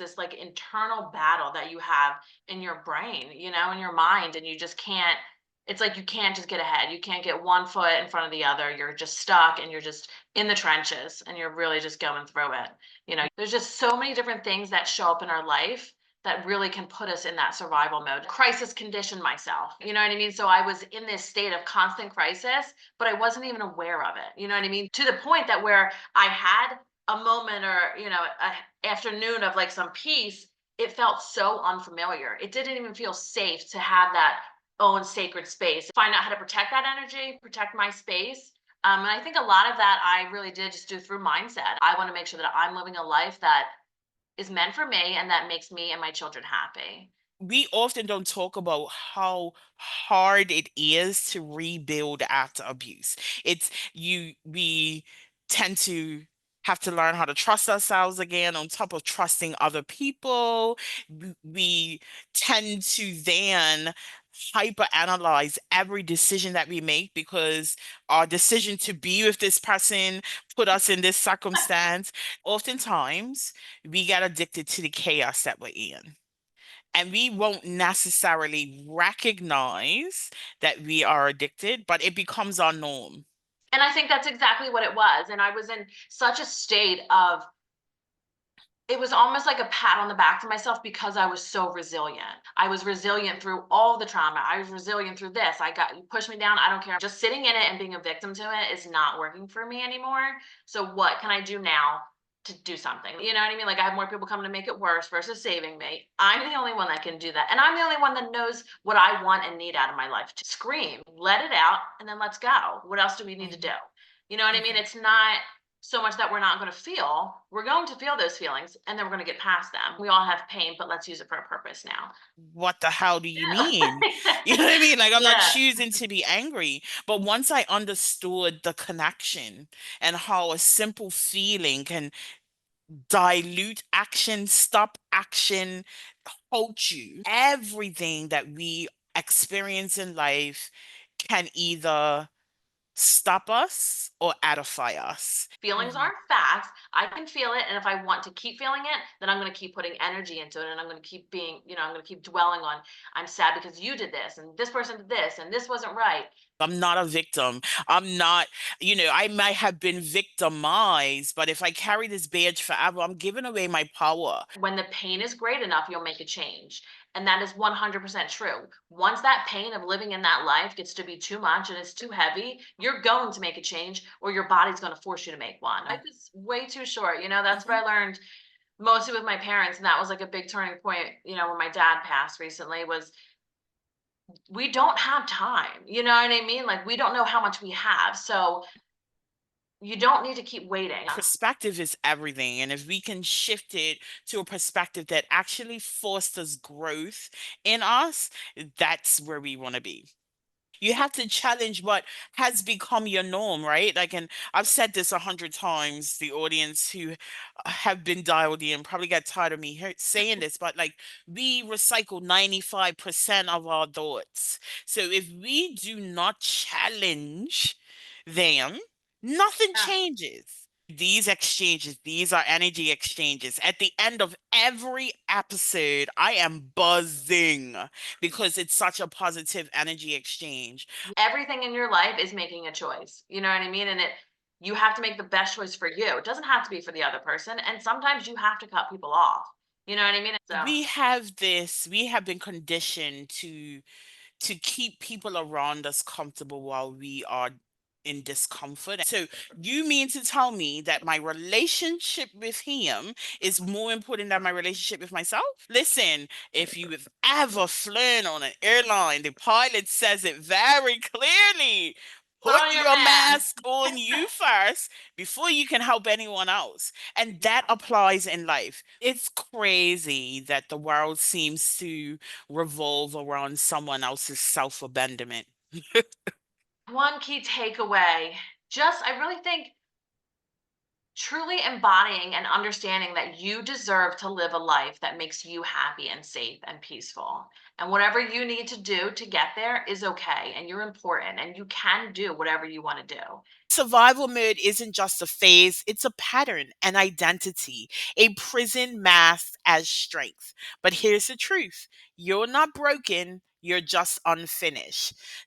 this like internal battle that you have in your brain, in your mind, and you just can't. It's like you can't just get ahead. You can't get one foot in front of the other. You're just stuck, and you're just in the trenches, and you're really just going through it. There's just so many different things that show up in our life that really can put us in that survival mode. Crisis condition myself, you know what I mean? So I was in this state of constant crisis, but I wasn't even aware of it. You know what I mean? To the point that where I had a moment or, a afternoon of like some peace, it felt so unfamiliar. It didn't even feel safe to have that own sacred space. Find out how to protect that energy, protect my space. And I think a lot of that I really did just do through mindset. I want to make sure that I'm living a life that is meant for me and that makes me and my children happy. We often don't talk about how hard it is to rebuild after abuse. We tend to have to learn how to trust ourselves again on top of trusting other people. We tend to then hyper analyze every decision that we make because our decision to be with this person put us in this circumstance. Oftentimes, we get addicted to the chaos that we're in, and we won't necessarily recognize that we are addicted, but it becomes our norm. And I think that's exactly what it was. And I was in such a state of, it was almost like a pat on the back for myself because I was so resilient. I was resilient through all the trauma. I was resilient through this. You push me down. I don't care. Just sitting in it and being a victim to it is not working for me anymore. So what can I do now to do something? You know what I mean? Like I have more people coming to make it worse versus saving me. I'm the only one that can do that. And I'm the only one that knows what I want and need out of my life. To scream, let it out, and then let's go. What else do we need to do? Mhm. You know what I mean? Mhm. It's not so much that we're not going to feel. We're going to feel those feelings and then we're going to get past them. We all have pain, but let's use it for a purpose now. What the hell do you mean? You know Yeah. what I mean? Like, I'm not Yeah. choosing to be angry. But once I understood the connection and how a simple feeling can dilute action, stop action, hold you, everything that we experience in life can either stop us or edify us. Feelings Mhm. aren't facts. I can feel it. And if I want to keep feeling it, then I'm going to keep putting energy into it. And I'm going to keep being, I'm going to keep dwelling on, I'm sad because you did this and this person did this and this wasn't right. I'm not a victim. I'm not, I might have been victimized, but if I carry this badge forever, I'm giving away my power. When the pain is great enough, you'll make a change. And that is 100% true. Once that pain of living in that life gets to be too much and it's too heavy, you're going to make a change or your body's going to force you to make one. Life is way too short. That's what Mhm. I learned mostly with my parents. And that was like a big turning point, when my dad passed recently was we don't have time. You know what I mean? Like we don't know how much we have. So you don't need to keep waiting. Perspective is everything. And if we can shift it to a perspective that actually fosters growth in us, that's where we want to be. You have to challenge what has become your norm, right? Like, and I've said this 100 times. The audience who have been dialed in probably got tired of me saying this, but like, we recycle 95% of our thoughts. So if we do not challenge them, nothing Yeah. changes. These exchanges, these are energy exchanges. At the end of every episode, I am buzzing because it's such a positive energy exchange. Everything in your life is making a choice. You know what I mean? And you have to make the best choice for you. It doesn't have to be for the other person. And sometimes you have to cut people off. You know what I mean? So We have been conditioned to keep people around us comfortable while we are in discomfort. So you mean to tell me that my relationship with him is more important than my relationship with myself? Listen, if you have ever flown on an airline, the pilot says it very clearly. put Put on your your mask. mask on you first before you can help anyone else. And that applies in life. It's crazy that the world seems to revolve around someone else's self-abandonment. One key takeaway, just I really think Truly embodying and understanding that you deserve to live a life that makes you happy and safe and peaceful. And whatever you need to do to get there is okay. And you're important and you can do whatever you want to do. Survival mode isn't just a phase, it's a pattern, an identity, a prison masked as strength. But here's the truth: you're not broken, you're just unfinished.